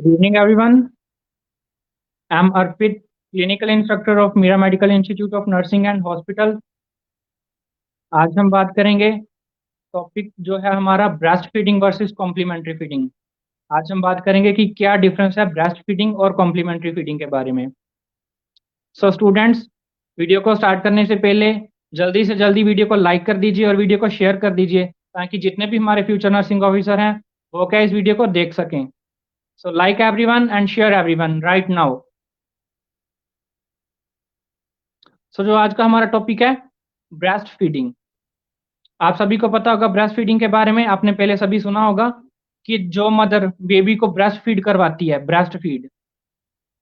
Good evening, everyone. I'm Arpit, clinical instructor of Mira Medical Institute of Nursing and Hospital. आज हम बात करेंगे topic जो है हमारा breast feeding versus complementary feeding. आज हम बात करेंगे कि क्या डिफरेंस है ब्रेस्ट फीडिंग और कॉम्प्लीमेंट्री फीडिंग के बारे में। स्टूडेंट्स, वीडियो को स्टार्ट करने से पहले जल्दी से जल्दी वीडियो को लाइक कर दीजिए और वीडियो को शेयर कर दीजिए ताकि जितने भी हमारे फ्यूचर नर्सिंग ऑफिसर हैं वो क्या इस वीडियो को देख सकें। So like everyone and share everyone right now. जो आज का हमारा टॉपिक है ब्रेस्ट फीडिंग। आप सभी को पता होगा ब्रेस्ट फीडिंग के बारे में, आपने पहले सभी सुना होगा कि जो मदर बेबी को ब्रेस्ट फीड करवाती है, ब्रेस्ट फीड।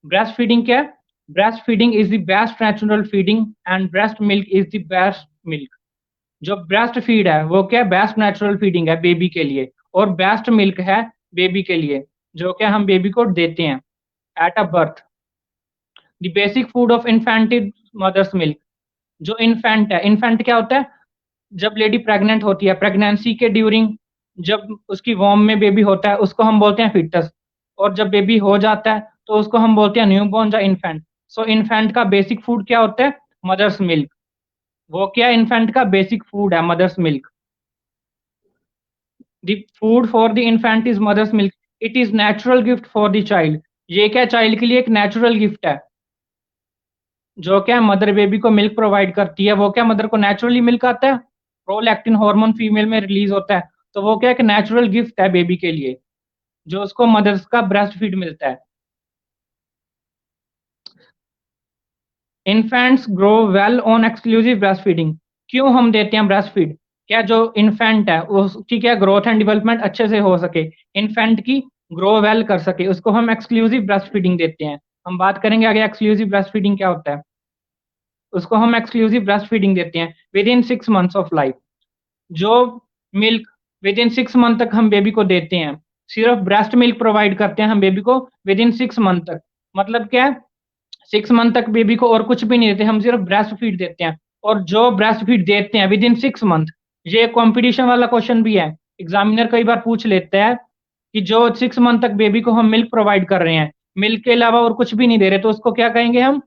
ब्रेस्ट फीडिंग क्या है? Breast feeding is the best natural feeding and breast milk is the best milk. जो ब्रेस्ट फीड है वो क्या बेस्ट नेचुरल फीडिंग है बेबी के लिए, और बेस्ट मिल्क है बेबी के लिए जो क्या हम बेबी को देते हैं at a birth. The basic food of infant is mother's milk. जो इन्फेंट है, इन्फेंट क्या होता है? जब लेडी प्रेग्नेंट होती है, प्रेगनेंसी के ड्यूरिंग जब उसकी वॉर्म में बेबी होता है उसको हम बोलते हैं फीटस, और जब बेबी हो जाता है तो उसको हम बोलते हैं न्यूबॉर्न या इन्फेंट। सो इन्फेंट का बेसिक फूड क्या होता है? Mother's milk. वो क्या इन्फेंट का बेसिक फूड है? Mother's milk. The food for the infant is mother's milk. It is natural gift for the child. ये क्या चाइल्ड के लिए एक नेचुरल गिफ्ट है जो क्या मदर बेबी को मिल्क प्रोवाइड करती है। वो क्या मदर को नेचुरली मिल्क आता है, प्रोलैक्टिन हार्मोन फीमेल में रिलीज होता है, तो वो क्या एक नेचुरल गिफ्ट है बेबी के लिए जो उसको मदर्स का ब्रेस्ट फीड मिलता है। Infants grow well on exclusive breast feeding. क्यों हम देते हैं ब्रेस्ट फीड? क्या जो इन्फेंट है उसकी क्या ग्रोथ एंड डेवलपमेंट अच्छे से हो सके, इन्फेंट की ग्रो वेल कर सके, उसको हम एक्सक्लूसिव ब्रेस्ट फीडिंग देते हैं। हम बात करेंगे आगे एक्सक्लूसिव ब्रेस्ट फीडिंग क्या होता है। उसको हम एक्सक्लूसिव ब्रेस्ट फीडिंग देते हैं with in 6 months of life. जो मिल्क विद इन 6 मंथ तक हम बेबी को देते हैं, सिर्फ ब्रेस्ट मिल्क प्रोवाइड करते हैं हम बेबी को विद इन 6 मंथ तक। मतलब क्या है? 6 मंथ तक बेबी को और कुछ भी नहीं देते, हम सिर्फ ब्रेस्ट फीड देते हैं। और जो ब्रेस्ट फीड देते हैं विद इन 6 मंथ, ये कॉम्पिटिशन वाला क्वेश्चन भी है, एग्जामिनर कई बार पूछ लेता है कि जो 6 मंथ तक बेबी को हम मिल्क प्रोवाइड कर रहे हैं, मिल्क के अलावा और कुछ भी नहीं दे रहे, तो उसको क्या कहेंगे हम?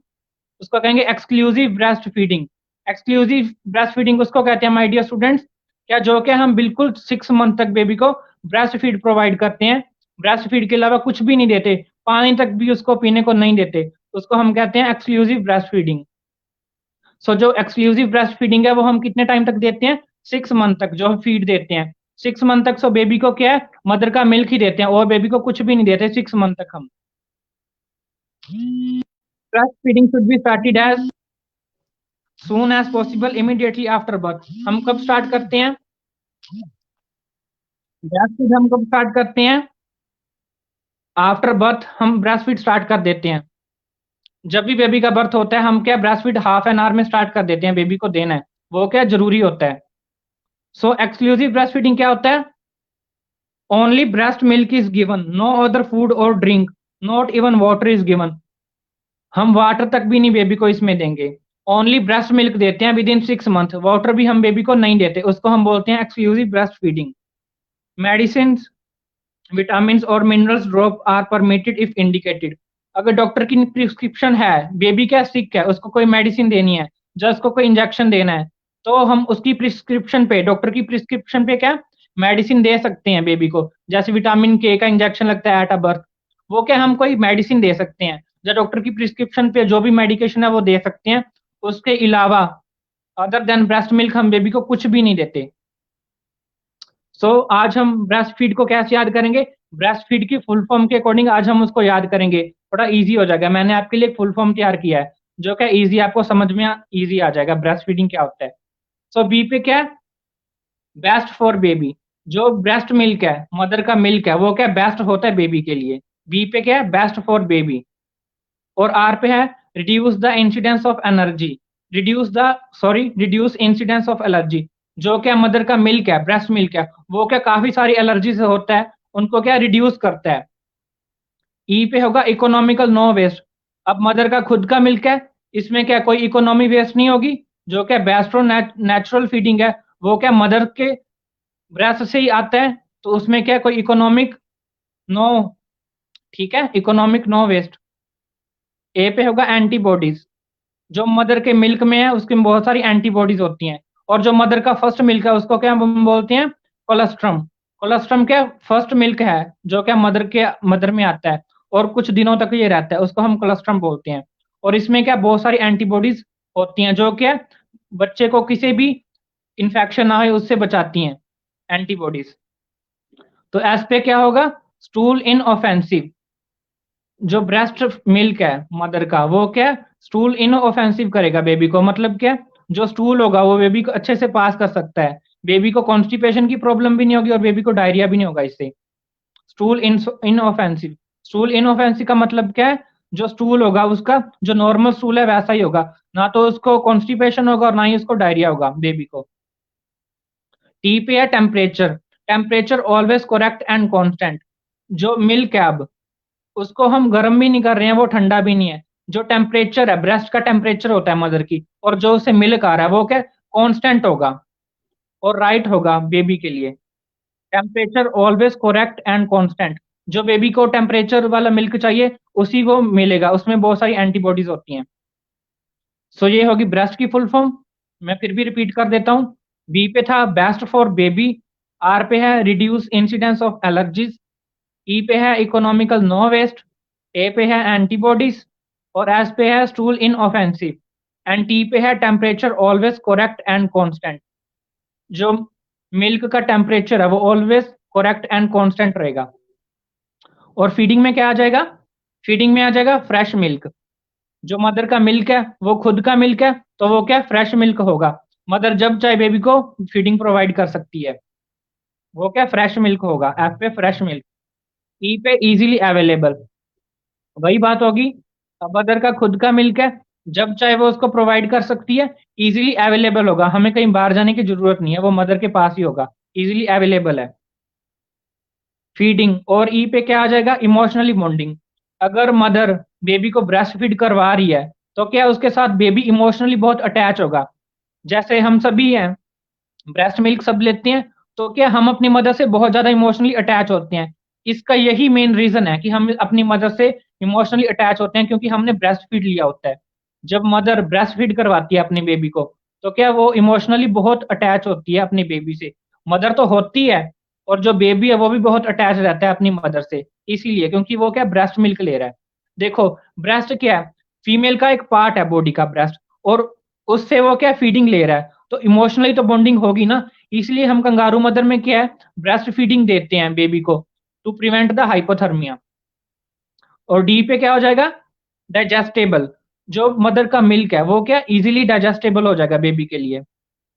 उसको कहेंगे exclusive breast feeding. Exclusive breast feeding उसको कहते हैं माय डियर स्टूडेंट्स, क्या जो कि हम बिल्कुल 6 मंथ तक बेबी को ब्रेस्ट फीड प्रोवाइड करते हैं, ब्रेस्ट फीड के अलावा कुछ भी नहीं देते, पानी तक भी उसको पीने को नहीं देते, उसको हम कहते हैं एक्सक्लूसिव ब्रेस्ट फीडिंग। जो एक्सक्लूसिव ब्रेस्ट फीडिंग है वो हम कितने टाइम तक देते हैं? 6 मंथ तक जो फीड देते हैं। 6 मंथ तक बेबी को क्या है? मदर का मिल्क ही देते हैं और बेबी को कुछ भी नहीं देते 6 मंथ तक हम। Breast feeding should be started as soon as possible immediately after birth। हम कब स्टार्ट करते हैं ब्रेस्ट फीड? हम कब स्टार्ट करते हैं? आफ्टर बर्थ हम ब्रेस्ट फीड स्टार्ट कर देते हैं। जब भी बेबी का बर्थ होता है हम क्या breast feed half an our में स्टार्ट कर देते हैं, बेबी को देना है, वो क्या जरूरी होता है। एक्सक्लूसिव ब्रेस्ट फीडिंग क्या होता है? Only breast milk is given, no other food और drink, not even water is given. हम वाटर तक भी नहीं बेबी को इसमें देंगे, ओनली ब्रेस्ट मिल्क देते हैं विद इन 6 मंथ। वाटर भी हम बेबी को नहीं देते, उसको हम बोलते हैं exclusive breastfeeding. Medicine, vitamin और minerals drop are permitted if indicated. अगर डॉक्टर की प्रिस्क्रिप्शन है, बेबी क्या सिक है, उसको कोई मेडिसिन देनी है, जब उसको कोई इंजेक्शन देना है, तो हम उसकी प्रिस्क्रिप्शन पे, डॉक्टर की प्रिस्क्रिप्शन पे क्या मेडिसिन दे सकते हैं बेबी को। जैसे विटामिन के का इंजेक्शन लगता है एट अ बर्थ, वो क्या हम कोई मेडिसिन दे सकते हैं, जब डॉक्टर की प्रिस्क्रिप्शन पे जो भी मेडिकेशन है वो दे सकते हैं। उसके अलावा अदर देन ब्रेस्ट मिल्क हम बेबी को कुछ भी नहीं देते। आज हम ब्रेस्ट फीड को कैसे याद करेंगे? ब्रेस्ट फीड की फुल फॉर्म के अकॉर्डिंग आज हम उसको याद करेंगे, थोड़ा इजी हो जाएगा। मैंने आपके लिए फुल फॉर्म तैयार किया है जो क्या इजी, आपको समझ में इजी आ जाएगा ब्रेस्ट फीडिंग क्या होता है। बी पे क्या है? Best for baby. जो ब्रेस्ट मिल्क है, मदर का मिल्क है, वो क्या बेस्ट होता है बेबी के लिए। बी पे क्या है? Best for baby. और आर पे है reduce the incidence of energy, reduce incidence of allergy. जो क्या मदर का मिल्क है, ब्रेस्ट मिल्क है, वो क्या काफी सारी एलर्जी से होता है, उनको क्या रिड्यूस करता है। ई पे होगा इकोनॉमिकल नो वेस्ट। अब मदर का खुद का मिल्क है, इसमें क्या कोई इकोनॉमी वेस्ट नहीं होगी। जो क्या बेस्ट और नेचुरल फीडिंग है, वो क्या मदर के ब्रेस्ट से ही आता है, तो उसमें क्या कोई इकोनॉमिक नो ठीक है, इकोनॉमिक नो वेस्ट। ए पे होगा एंटीबॉडीज, जो मदर के मिल्क में है उसके में बहुत सारी एंटीबॉडीज होती हैं। और जो मदर का फर्स्ट मिल्क है उसको क्या हम बोलते हैं, कोलेस्ट्रम। कोलेस्ट्रम क्या फर्स्ट मिल्क है जो क्या मदर में आता है और कुछ दिनों तक ये रहता है, उसको हम कोलेस्ट्रम बोलते हैं। और इसमें क्या बहुत सारी एंटीबॉडीज होती हैं जो क्या बच्चे को किसी भी इंफेक्शन ना हो उससे बचाती हैं, एंटीबॉडीज। तो एस पे क्या होगा, स्टूल इन ऑफेंसिव। जो ब्रेस्ट मिल्क है मदर का वो क्या स्टूल इन ऑफेंसिव करेगा बेबी को, मतलब क्या जो स्टूल होगा वो बेबी को अच्छे से पास कर सकता है, बेबी को कॉन्स्टिपेशन की प्रॉब्लम भी नहीं होगी और बेबी को डायरिया भी नहीं होगा इससे। स्टूल इन ऑफेंसिव। स्टूल इन ऑफेंसिव का मतलब क्या है, जो स्टूल होगा उसका जो नॉर्मल स्टूल है वैसा ही होगा, ना तो उसको कॉन्स्टिपेशन होगा और ना ही उसको डायरिया होगा बेबी को। टी पे है temperature. Temperature always correct and constant. जो मिल्क है अब उसको हम गर्म भी नहीं कर रहे हैं, वो ठंडा भी नहीं है। जो टेम्परेचर है ब्रेस्ट का टेम्परेचर होता है मदर की, और जो उसे मिल्क आ रहा है वो क्या कांस्टेंट होगा और राइट होगा बेबी के लिए। Temperature always correct and constant. जो बेबी को टेम्परेचर वाला मिल्क चाहिए उसी को मिलेगा, उसमें बहुत सारी एंटीबॉडीज होती हैं। सो ये होगी ब्रेस्ट की फुल फॉर्म। मैं फिर भी रिपीट कर देता हूँ। बी पे था बेस्ट फॉर बेबी। आर पे है रिड्यूस इंसिडेंस ऑफ एलर्जीज। ई पे है इकोनॉमिकल नो वेस्ट। ए पे है एंटीबॉडीज। और एस पे है stool in offensive. And T पे है temperature always correct and constant. जो मिल्क का टेम्परेचर है वो ऑलवेज करेक्ट एंड कांस्टेंट रहेगा। और फीडिंग में क्या आ जाएगा, फीडिंग में आ जाएगा फ्रेश मिल्क। जो मदर का मिल्क है वो खुद का मिल्क है तो वो क्या फ्रेश मिल्क होगा। मदर जब चाहे बेबी को फीडिंग प्रोवाइड कर सकती है, वो क्या फ्रेश मिल्क होगा। एफ पे फ्रेश मिल्क। ई पे इजीली अवेलेबल। वही बात होगी, अब मदर का खुद का मिल्क है, जब चाहे वो उसको प्रोवाइड कर सकती है, इजीली अवेलेबल होगा, हमें कहीं बाहर जाने की जरूरत नहीं है, वो मदर के पास ही होगा, इजीली अवेलेबल है। फीडिंग और ई पे क्या आ जाएगा, इमोशनली बॉन्डिंग। अगर मदर बेबी को ब्रेस्ट फीड करवा रही है तो क्या उसके साथ बेबी इमोशनली बहुत अटैच होगा। जैसे हम सभी हैं, ब्रेस्ट मिल्क सब लेते हैं, तो क्या हम अपनी मदर से बहुत ज्यादा इमोशनली अटैच होते हैं। इसका यही मेन रीजन है कि हम अपनी मदर से इमोशनली अटैच होते हैं, क्योंकि हमने ब्रेस्ट फीड लिया होता है। जब मदर ब्रेस्ट फीड करवाती है अपनी बेबी को तो क्या वो इमोशनली बहुत अटैच होती है अपनी बेबी से। मदर तो होती है और जो बेबी है वो भी बहुत अटैच रहता है अपनी मदर से, इसीलिए क्योंकि वो क्या ब्रेस्ट मिल्क ले रहा है। देखो ब्रेस्ट क्या है, फीमेल का एक पार्ट है बॉडी का ब्रेस्ट, और उससे वो क्या फीडिंग ले रहा है, तो इमोशनली तो बॉन्डिंग होगी ना। इसलिए हम कंगारू मदर में क्या है ब्रेस्ट फीडिंग देते हैं बेबी को, टू प्रिवेंट द हाइपोथर्मिया। और डी पे क्या हो जाएगा, डाइजेस्टेबल। जो मदर का मिल्क है वो क्या इजीली डाइजेस्टेबल हो जाएगा बेबी के लिए।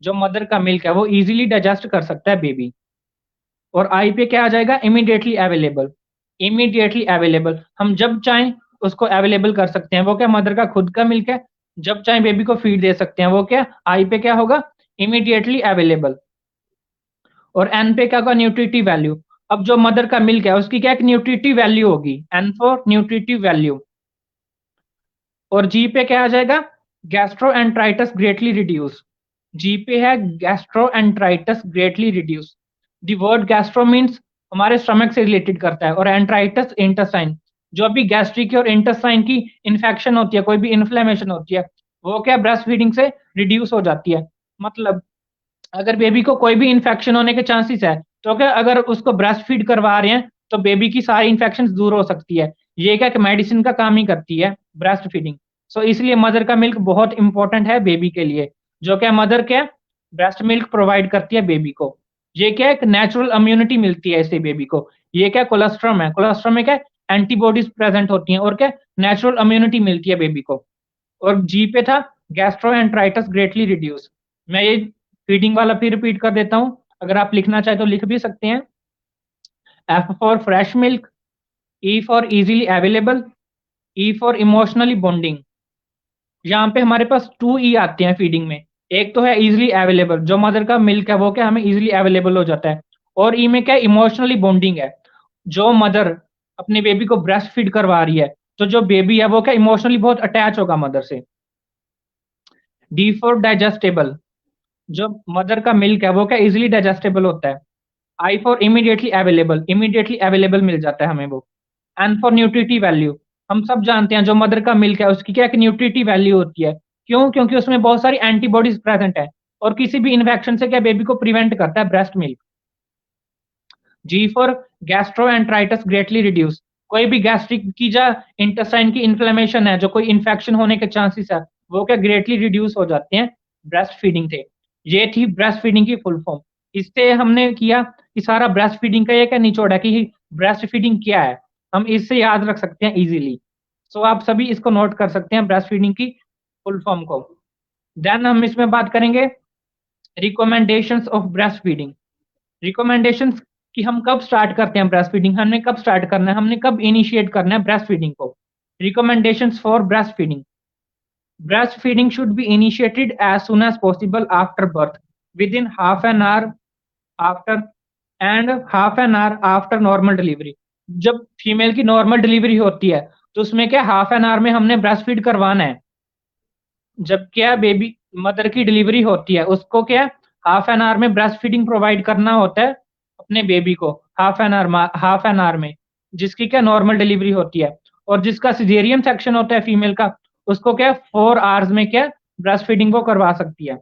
जो मदर का मिल्क है वो इजीली डाइजेस्ट कर सकता है बेबी। और आई पे क्या आ जाएगा, इमीडिएटली अवेलेबल। इमीडिएटली अवेलेबल, हम जब चाहें उसको अवेलेबल कर सकते हैं, वो क्या मदर का खुद का मिल्क है, जब चाहे बेबी को फीड दे सकते हैं, वो क्या आई पे क्या होगा, इमीडिएटली अवेलेबल। और एन पे क्या होगा, न्यूट्रिटिव वैल्यू। अब जो मदर का मिल्क है उसकी क्या एक न्यूट्रिटिव वैल्यू होगी, एन फॉर न्यूट्रिटिव वैल्यू। और जी पे क्या आ जाएगा, गैस्ट्रोएंट्राइटिस ग्रेटली रिड्यूस। जी पे है gastroenteritis greatly reduce. The word gastro means हमारे स्टमक से रिलेटेड करता है, और एंट्राइटिस इंटेस्टाइन। जो भी गैस्ट्रिक और इंटेस्टाइन की इन्फेक्शन होती है, कोई भी इन्फ्लेमेशन होती है, वो क्या ब्रेस्ट फीडिंग से रिड्यूस हो जाती है। मतलब अगर बेबी को कोई भी इन्फेक्शन होने के चांसेस है तो क्या अगर उसको ब्रेस्ट फीड करवा रहे हैं तो बेबी की सारी इन्फेक्शन दूर हो सकती है। ये क्या कि मेडिसिन का काम ही करती है ब्रेस्ट फीडिंग। सो इसलिए मदर का मिल्क बहुत इंपॉर्टेंट है बेबी के लिए। जो क्या मदर क्या ब्रेस्ट मिल्क प्रोवाइड करती है बेबी को। ये क्या एक नेचुरल इम्यूनिटी मिलती है इससे बेबी को। ये क्या कोलेस्ट्रॉम है, कोलेस्ट्रॉम में क्या एंटीबॉडीज प्रेजेंट होती हैं और क्या नेचुरल इम्यूनिटी मिलती है बेबी को। और जी पे था गैस्ट्रोएंट्राइटिस ग्रेटली रिड्यूस। मैं ये फीडिंग वाला फिर रिपीट कर देता हूं, अगर आप लिखना चाहे तो लिख भी सकते हैं। F for fresh milk. E for easily available. E for emotionally bonding. यहाँ पे हमारे पास टू ई आते हैं फीडिंग में। एक तो है इजीली अवेलेबल, जो मदर का मिल्क है वो क्या हमें इजीली अवेलेबल हो जाता है। और ई में क्या इमोशनली बॉन्डिंग है, जो मदर अपने बेबी को ब्रेस्ट फीड करवा रही है तो जो बेबी है वो क्या इमोशनली बहुत अटैच होगा मदर से। D for digestible. जो मदर का मिल्क है वो क्या इजीली डाइजेस्टेबल होता है। I for immediately available, immediately available मिल जाता है हमें वो। एंड फॉर न्यूट्रिटिव वैल्यू, हम सब जानते हैं जो मदर का मिल्क है उसकी क्या एक न्यूट्रिटिव वैल्यू होती है। क्यों? क्योंकि उसमें बहुत सारी एंटीबॉडीज प्रेजेंट है और किसी भी इन्फेक्शन से क्या बेबी को प्रिवेंट करता है ब्रेस्ट मिल्क। जी फॉर गैस्ट्रोएंटराइटिस ग्रेटली रिड्यूस, कोई भी गैस्ट्रिक की जा इंटेस्टाइन की इन्फ्लेमेशन है, जो कोई इन्फेक्शन होने के चांसेस है, वो क्या ग्रेटली रिड्यूस हो जाते हैं ब्रेस्ट फीडिंग से। ये थी ब्रेस्ट फीडिंग की फुल फॉर्म। इससे हमने किया कि सारा ब्रेस्ट फीडिंग का ये क्या निचोड़ है कि ब्रेस्ट फीडिंग क्या है, हम इससे याद रख सकते हैं इजीली। सो आप सभी इसको नोट कर सकते हैं ब्रेस्ट फीडिंग की फुल फॉर्म को। देन हम इसमें बात करेंगे recommendations of breast feeding. Recommendations कि हम कब स्टार्ट करते हैं ब्रेस्ट फीडिंग, हमने कब स्टार्ट करना है, हमने कब इनिशिएट करना है ब्रेस्ट फीडिंग को। Recommendations for breast feeding, breast feeding should be initiated as soon as possible after birth, within half an hour after and half an hour after normal delivery. जब female की normal delivery होती है तो उसमें क्या half an our में हमने breast feed करवाना है। जब क्या बेबी मदर की डिलीवरी होती है उसको क्या हाफ एन आवर में ब्रेस्ट फीडिंग प्रोवाइड करना होता है अपने बेबी को, हाफ एन आवर में, जिसकी क्या नॉर्मल डिलीवरी होती है। और जिसका सिजेरियन सेक्शन होता है फीमेल का, उसको क्या 4 आवर्स में क्या ब्रेस्ट फीडिंग वो करवा सकती है,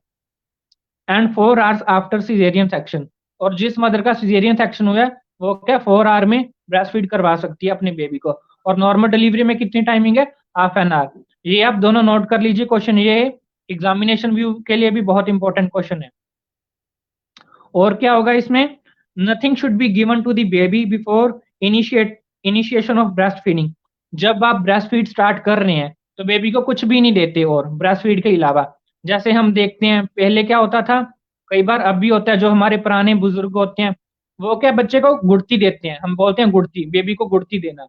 and 4 hours after caesarean section. और जिस मदर का सिजेरियन सेक्शन हुआ है वो क्या 4 आवर में ब्रेस्ट फीड करवा सकती है अपने बेबी को। और नॉर्मल डिलीवरी में कितनी टाइमिंग है? Half an our. ये आप दोनों नोट कर लीजिए, क्वेश्चन ये है, एग्जामिनेशन व्यू के लिए भी बहुत इंपॉर्टेंट क्वेश्चन है। और क्या होगा इसमें? Nothing should be given to the baby before initiation of breast feeding. जब आप ब्रेस्ट फीड स्टार्ट कर रहे हैं तो बेबी को कुछ भी नहीं देते और ब्रेस्ट फीड के अलावा। जैसे हम देखते हैं पहले क्या होता था, कई बार अब भी होता है, जो हमारे पुराने बुजुर्ग होते हैं वो क्या बच्चे को गुड़ती देते हैं, हम बोलते हैं गुड़ती, बेबी को गुड़ती देना।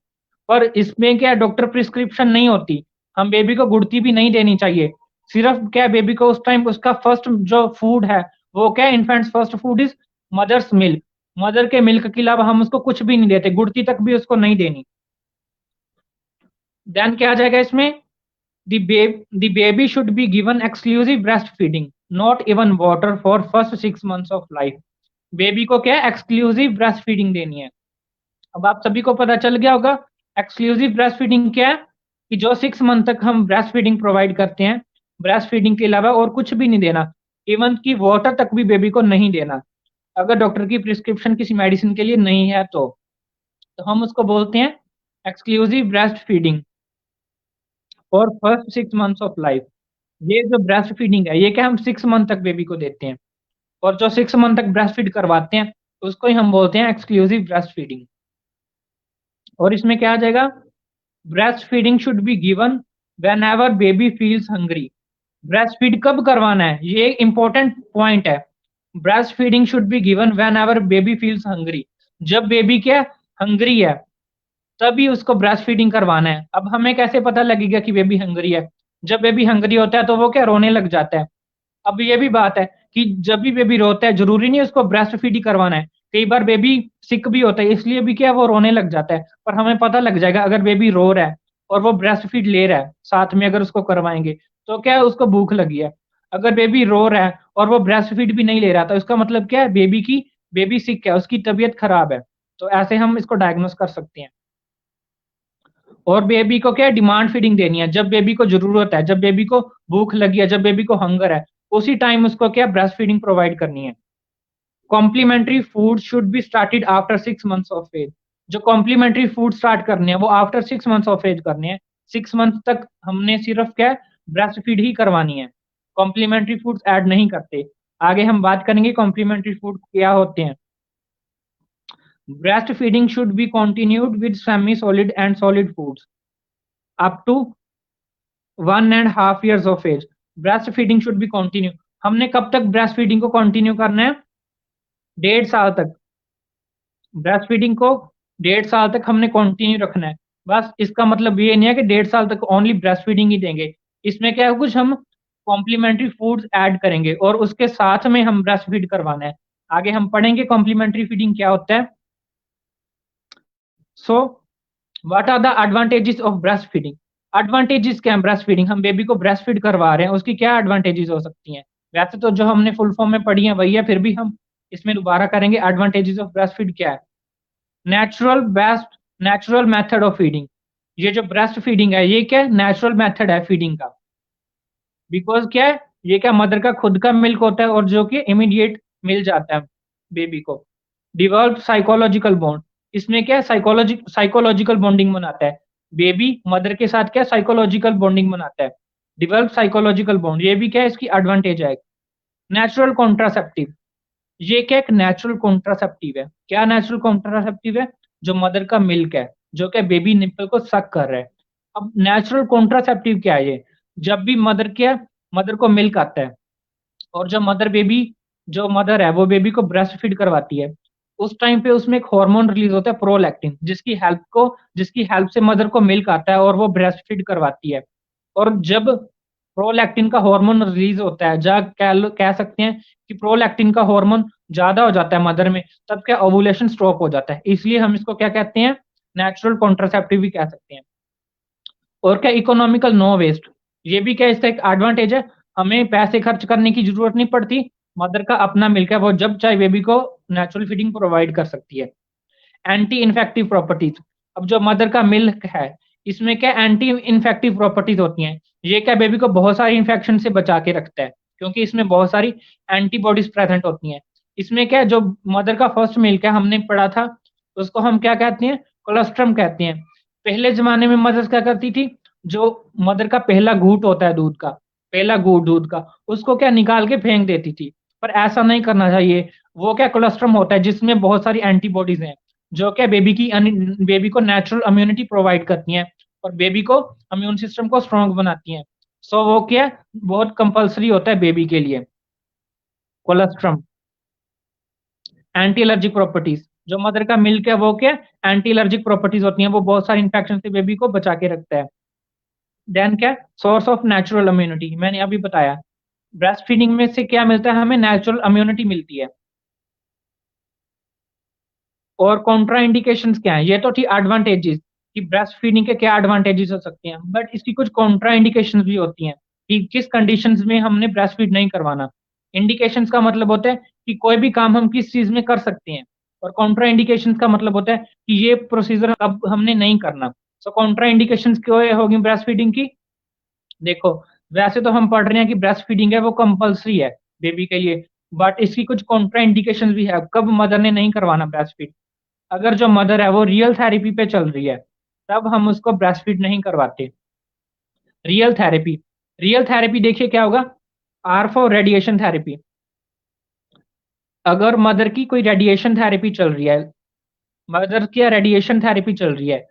पर इसमें क्या डॉक्टर प्रिस्क्रिप्शन नहीं होती, हम बेबी को गुड़ती भी नहीं देनी चाहिए। सिर्फ क्या बेबी को उस टाइम उसका फर्स्ट जो फूड है वो क्या infant's first food is mother's milk, mother के मिल्क के अलावा हम उसको कुछ भी नहीं देते, गुड़ती तक भी उसको नहीं देनी। देन क्या आ जाएगा इसमें? the baby should be given exclusive breastfeeding, not even water for first 6 months of life। Baby को क्या एक्सक्लूसिव ब्रेस्ट फीडिंग देनी है। अब आप सभी को पता चल गया होगा एक्सक्लूसिव ब्रेस्ट फीडिंग क्या है, कि जो 6 मंथ तक हम ब्रेस्ट फीडिंग प्रोवाइड करते हैं, ब्रेस्ट फीडिंग के अलावा और कुछ भी नहीं देना, इवन की वाटर तक भी बेबी को नहीं देना, अगर डॉक्टर की प्रिस्क्रिप्शन किसी मेडिसिन के लिए नहीं है तो हम उसको बोलते हैं exclusive breast feeding for first 6 months of life. ये जो ब्रेस्ट फीडिंग है ये क्या हम 6 मंथ तक बेबी को देते हैं, और जो 6 मंथ तक ब्रेस्ट फीड करवाते हैं उसको ही हम बोलते हैं एक्सक्लूसिव ब्रेस्ट फीडिंग। और इसमें क्या आ जाएगा? Breast feeding should be given when ever baby feels hungry. Breast feed कब करवाना है, ये इंपॉर्टेंट पॉइंट है। Breast feeding should be given when ever baby feels hungry, जब बेबी क्या हंग्री है तभी उसको ब्रेस्ट फीडिंग करवाना है। अब हमें कैसे पता लगेगा कि बेबी हंग्री है? जब बेबी हंग्री होता है तो वो क्या रोने लग जाता है। अब ये भी बात है कि जब भी बेबी रोता है जरूरी नहीं उसको ब्रेस्ट फीड ही करवाना है, कई बार बेबी सिक भी होता है इसलिए भी क्या वो रोने लग जाता है। पर हमें पता लग जाएगा अगर बेबी रो रहा है और वो ब्रेस्ट फीड ले रहा है साथ में अगर उसको करवाएंगे तो क्या है उसको भूख लगी है। अगर बेबी रो रहा है और वो ब्रेस्ट फीड भी नहीं ले रहा तो इसका मतलब क्या है बेबी सिक है, उसकी तबीयत खराब है। तो ऐसे हम इसको डायग्नोस कर सकते हैं। और बेबी को क्या डिमांड फीडिंग देनी है, जब बेबी को जरूरत है, जब बेबी को भूख लगी है, जब बेबी को हंगर है, उसी टाइम उसको क्या ब्रेस्ट फीडिंग प्रोवाइड करनी है। Complementary food should be started after 6 months of age. जो कॉम्प्लीमेंट्री फूड स्टार्ट करने हैं वो आफ्टर 6 मंथ्स ऑफ एज करने हैं। 6 मंथ तक हमने सिर्फ क्या ब्रेस्ट फीड ही करवानी है, कॉम्प्लीमेंट्री फूड ऐड नहीं करते। आगे हम बात करेंगे कॉम्प्लीमेंट्री फूड क्या होते हैं। Breast feeding should be continued with semi solid and solid foods up to 1.5 years of age. Breast feeding should be continue, हमने कब तक ब्रेस्ट फीडिंग को कंटिन्यू करना है? 1.5 साल तक। ब्रेस्ट फीडिंग को 1.5 साल तक हमने कंटिन्यू रखना है। बस इसका मतलब ये नहीं है कि 1.5 साल तक ओनली ब्रेस्ट फीडिंग ही देंगे, इसमें क्या है कुछ हम कॉम्प्लीमेंट्री फूड्स ऐड करेंगे और उसके साथ में हम ब्रेस्ट फीड करवाना है। आगे हम पढ़ेंगे कॉम्प्लीमेंट्री फीडिंग क्या होता है। So what are the advantages of breast feeding? Advantages क्या है ब्रेस्ट फीडिंग, हम बेबी को ब्रेस्ट फीड करवा रहे हैं उसकी क्या एडवांटेजेस हो सकती हैं? वैसे तो जो हमने फुल फॉर्म में पढ़ी है वही है, फिर भी हम इसमें दोबारा करेंगे। एडवांटेजेस ऑफ ब्रेस्ट फीड क्या है? Natural best natural method of feeding, ये जो ब्रेस्ट फीडिंग है ये क्या नेचुरल मेथड है फीडिंग का। बिकॉज क्या है, ये क्या मदर का खुद का मिल्क होता है और जो कि इमीडिएट मिल जाता है बेबी को। डिवेल्प साइकोलॉजिकल बॉन्ड, इसमें क्या साइकोलॉजिकल बॉन्डिंग बनाता है बेबी मदर के साथ, क्या साइकोलॉजिकल बॉन्डिंग बनाता है। डिवेल्प साइकोलॉजिकल बॉन्ड, ये भी क्या है इसकी एडवांटेज है। नेचुरल कॉन्ट्रासेप्टिव, ये क्या एक नेचुरल कॉन्ट्रासेप्टिव है। क्या नेचुरल कॉन्ट्रासेप्टिव है, जो मदर का मिल्क है जो क्या बेबी निप्पल को सक कर रहा है। अब नेचुरल कॉन्ट्रासेप्टिव क्या है ये, जब भी मदर को मिल्क आता है और जो मदर है वो बेबी को ब्रेस्ट फीड करवाती है, उस टाइम पे उसमें एक हार्मोन रिलीज होता है प्रोलैक्टिन, जिसकी हेल्प से मदर को मिल्क आता है और वो ब्रेस्ट फीड करवाती है। और जब प्रोलैक्टिन का हार्मोन रिलीज होता है, जा कह सकते हैं कि प्रोलैक्टिन का हार्मोन ज्यादा हो जाता है मदर में, तब क्या ओवुलेशन स्टॉप हो जाता है। इसलिए हम इसको क्या कहते हैं, नेचुरल कॉन्ट्रासेप्टिव भी कह सकते हैं। और क्या इकोनॉमिकल नो वेस्ट, ये भी क्या इसका एक एडवांटेज है, हमें पैसे खर्च करने की जरूरत नहीं पड़ती। मदर का अपना मिल्क है, वो जब चाहे बेबी को नेचुरल फीडिंग प्रोवाइड कर सकती है। एंटी इन्फेक्टिव प्रॉपर्टीज, अब जो मदर का मिल्क है इसमें क्या एंटी इन्फेक्टिव प्रॉपर्टीज होती हैं। ये क्या बेबी को बहुत सारी इन्फेक्शन से बचा के रखता है, क्योंकि इसमें बहुत सारी एंटीबॉडीज प्रेजेंट होती हैं। इसमें क्या जो मदर का फर्स्ट मिल्क है हमने पढ़ा था, उसको हम क्या कहते हैं, कोलेस्ट्रम कहते हैं। पहले जमाने में मदर क्या करती थी, जो मदर का पहला घूंट होता है दूध का, पहला घूंट दूध का, उसको क्या निकाल के फेंक देती थी। पर ऐसा नहीं करना चाहिए। वो क्या कोलेस्ट्रम होता है जिसमें बहुत सारी एंटीबॉडीज हैं, जो क्या बेबी को नेचुरल इम्यूनिटी प्रोवाइड करती हैं और बेबी को इम्यून सिस्टम को स्ट्रांग बनाती हैं। सो वो क्या बहुत कंपलसरी होता है बेबी के लिए कोलेस्ट्रम। एंटी एलर्जिक प्रॉपर्टीज, जो मदर का मिल्क है वो क्या एंटी एलर्जिक प्रॉपर्टीज होती हैं, वो बहुत सारे इंफेक्शन से बेबी को बचा के रखता है। देन क्या सोर्स ऑफ नेचुरल इम्यूनिटी, मैंने अभी बताया ब्रेस्ट फीडिंग में से क्या मिलता है, हमें नेचुरल इम्यूनिटी मिलती है। और कॉन्ट्रा इंडिकेशंस क्या है, ये तो थी एडवांटेजेस कि ब्रेस्ट फीडिंग के क्या एडवांटेजेस हो सकते हैं, बट इसकी कुछ कॉन्ट्रा इंडिकेशंस भी होती हैं कि किस कंडीशंस में हमने ब्रेस्ट फीड नहीं करवाना। इंडिकेशंस का मतलब होता है कि कोई भी काम हम किस चीज में कर सकते हैं, और कॉन्ट्रा इंडिकेशंस का मतलब होता है कि ये प्रोसीजर अब हमने नहीं करना। सो कॉन्ट्रा इंडिकेशंस क्यों होगी ब्रेस्ट फीडिंग की, देखो वैसे तो हम पढ़ रहे हैं कि ब्रेस्ट फीडिंग है वो कंपलसरी है बेबी के लिए, बट इसकी कुछ कॉन्ट्रा इंडिकेशंस भी है कब मदर ने नहीं करवाना ब्रेस्ट फीड। अगर जो मदर है वो रियल थेरेपी पे चल रही है, तब हम उसको ब्रेस्ट फीड नहीं करवाते। रियल थेरेपी, रियल थेरेपी देखिए क्या होगा, आर फॉर रेडिएशन थेरेपी। अगर मदर की कोई रेडिएशन थेरेपी चल रही है, मदर की रेडिएशन थेरेपी चल रही है,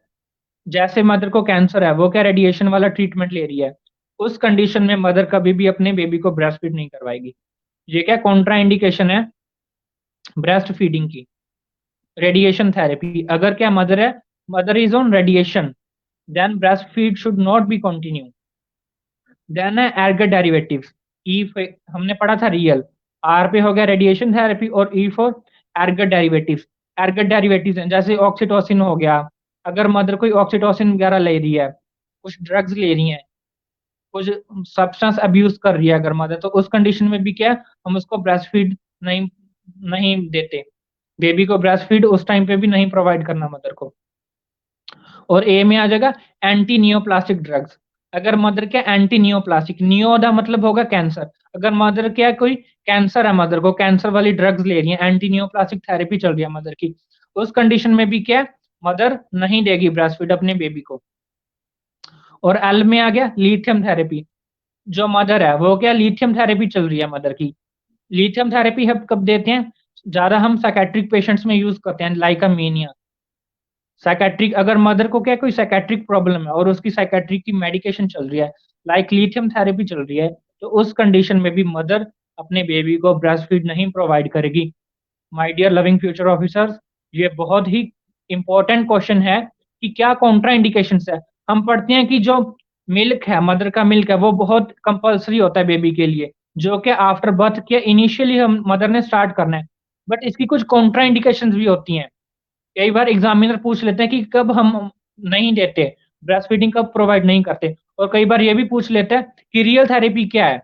जैसे मदर को कैंसर है वो क्या रेडिएशन वाला ट्रीटमेंट ले रही है, उस कंडीशन में मदर कभी भी अपने बेबी को ब्रेस्ट फीड नहीं करवाएगी। ये क्या कॉन्ट्रा इंडिकेशन है ब्रेस्ट फीडिंग की। रेडिएशन थेरेपी, अगर क्या mother is on radiation, then breast feed should not be continue. Then है एर्गट डेरिवेटिव्स, ई हमने पढ़ा था रियल, आर पे हो गया रेडिएशन थेरेपी और ई फॉर एर्गट डेरिवेटिव्स। एर्गट डेरिवेटिव्स हैं जैसे ऑक्सीटोसिन हो गया, अगर मदर कोई ऑक्सीटोसिन वगैरह ले रही है, कुछ ड्रग्स ले रही है, कुछ सब्सटेंस अब्यूज कर रही है अगर मदर, तो उस कंडीशन में भी क्या है, हम उसको ब्रेस्ट फीड नहीं नहीं देते। बेबी को ब्रेस्ट फीड उस टाइम पे भी नहीं प्रोवाइड करना मदर को। और ए में आ जाएगा एंटी नियोप्लास्टिक ड्रग्स। अगर मदर क्या एंटी नियोप्लास्टिक, नियो का मतलब होगा कैंसर, अगर मदर क्या कोई कैंसर है, मदर को कैंसर वाली ड्रग्स ले रही है, एंटी नियोप्लास्टिक थेरेपी चल रही है मदर की, उस कंडीशन में भी क्या मदर नहीं देगी ब्रेस्ट फीड अपने बेबी को। और एल में आ गया लिथियम थेरेपी, जो मदर है वो क्या लिथियम थेरेपी चल रही है मदर की। लिथियम थेरेपी हम कब देते हैं, ज्यादा हम साइकेट्रिक पेशेंट्स में यूज करते हैं लाइक अ मेनिया। साइकेट्रिक, अगर मदर को क्या कोई साइकेट्रिक प्रॉब्लम है और उसकी साइकेट्रिक की मेडिकेशन चल रही है, लाइक लिथियम थेरेपी चल रही है, तो उस कंडीशन में भी मदर अपने बेबी को ब्रेस्ट फीड नहीं प्रोवाइड करेगी। My dear loving future officers, ये बहुत ही इंपॉर्टेंट क्वेश्चन है कि क्या कॉन्ट्रा इंडिकेशन है। हम पढ़ते हैं कि जो मिल्क है, मदर का मिल्क है, वो बहुत कंपलसरी होता है बेबी के लिए, जो कि आफ्टर बर्थ के इनिशियली हम मदर ने स्टार्ट करना है, बट इसकी कुछ कॉन्ट्रा इंडिकेशन भी होती हैं। कई बार एग्जामिनर पूछ लेते हैं कि कब हम नहीं देते, ब्रेस्ट फीडिंग कब प्रोवाइड नहीं करते, और कई बार ये भी पूछ लेते हैं कि रियल थेरेपी क्या है।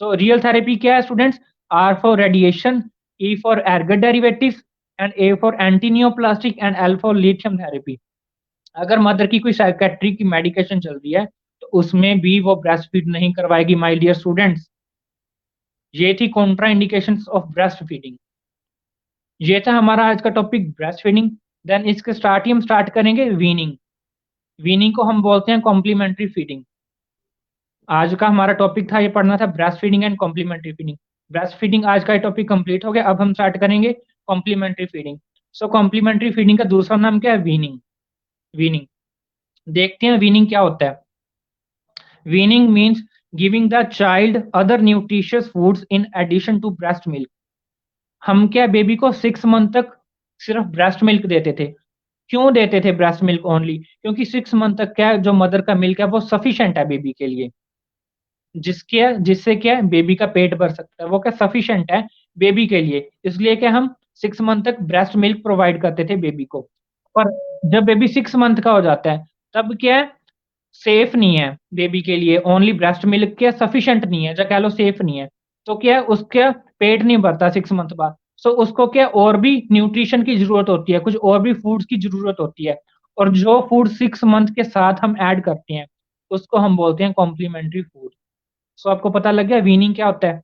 तो रियल थेरेपी क्या है students, R for radiation, E for ergot derivatives and A for antineoplastic and L for lithium therapy. अगर मदर की कोई साइकेट्री की मेडिकेशन चल रही है तो उसमें भी वो ब्रेस्ट फीड नहीं करवाएगी माय डियर स्टूडेंट्स। ये थी contra indications of breast feeding. ये था हमारा आज का टॉपिक ब्रेस्ट फीडिंग। देन इसके स्टार्ट ही हम स्टार्ट करेंगे वीनिंग। वीनिंग को हम बोलते हैं कॉम्प्लीमेंट्री फीडिंग। आज का हमारा टॉपिक था, ये पढ़ना था breast feeding and complementary feeding. Breast feeding आज का टॉपिक कंप्लीट हो गया। अब हम स्टार्ट करेंगे कॉम्प्लीमेंट्री फीडिंग। सो कॉम्प्लीमेंट्री फीडिंग का दूसरा नाम क्या है? वीनिंग। वीनिंग, देखते हैं वीनिंग क्या होता है। Weaning means giving the child other nutritious foods in addition to breast milk. हम क्या बेबी को 6 मंथ तक सिर्फ ब्रेस्ट मिल्क देते थे। क्यों देते थे ब्रेस्ट मिल्क ओनली? क्योंकि 6 मंथ तक क्या जो मदर का मिल्क है वो सफिशिएंट है बेबी के लिए। जिससे क्या है बेबी का पेट भर सकता है, वो क्या सफिशिएंट है बेबी के लिए। इसलिए क्या हम 6 मंथ तक ब्रेस्ट मिल्क प्रोवाइड करते थे बेबी को। पर जब बेबी 6 मंथ का हो जाता है तब क्या है, सेफ नहीं है बेबी के लिए। ओनली ब्रेस्ट मिल्क क्या सफिशिएंट नहीं है, या कह लो सेफ नहीं है। तो क्या है, उसका पेट नहीं भरता 6 मंथ बाद। सो उसको क्या और भी न्यूट्रिशन की जरूरत होती है, कुछ और भी फूड्स की जरूरत होती है। और जो फूड 6 मंथ के साथ हम ऐड करते हैं उसको हम बोलते हैं कॉम्प्लीमेंट्री फूड। सो आपको पता लग गया वीनिंग क्या होता है।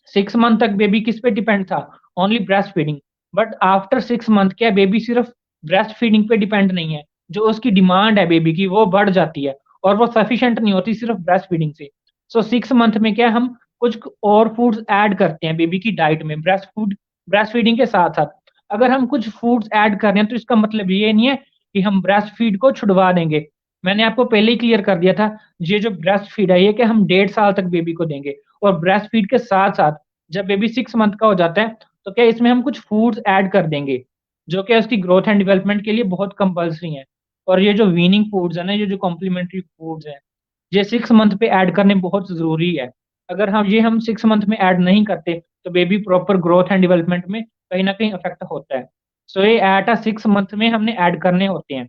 6 मंथ तक बेबी किस पे डिपेंड था? Only breast feeding. But after 6 month क्या बेबी सिर्फ ब्रेस्ट फीडिंग पे डिपेंड नहीं है, जो उसकी डिमांड है बेबी की वो बढ़ जाती है और वो सफिशिएंट नहीं होती सिर्फ ब्रेस्ट फीडिंग से। सो 6 मंथ में क्या हम कुछ और फूड्स ऐड करते हैं बेबी की डाइट में, ब्रेस्ट फीडिंग के साथ साथ। अगर हम कुछ फूड्स ऐड कर रहे हैं तो इसका मतलब ये नहीं है कि हम ब्रेस्ट फीड को छुड़वा देंगे। मैंने आपको पहले ही क्लियर कर दिया था, ये जो ब्रेस्ट फीड है ये कि हम 1.5 साल तक बेबी को देंगे। और ब्रेस्ट फीड के साथ साथ जब बेबी 6 मंथ का हो जाता है तो क्या इसमें हम कुछ फूड्स ऐड कर देंगे जो कि उसकी ग्रोथ एंड डेवलपमेंट के लिए बहुत कंपल्सरी है। और ये जो वीनिंग फूड्स है ना, ये जो कॉम्प्लीमेंट्री फूड्स है, ये 6 मंथ पे ऐड करने बहुत जरूरी है। अगर हम 6 मंथ में ऐड नहीं करते तो baby proper growth and development में कहीं ना कहीं अफेक्ट होता है। सो ये एट अ 6 मंथ में हमने ऐड करने होते हैं।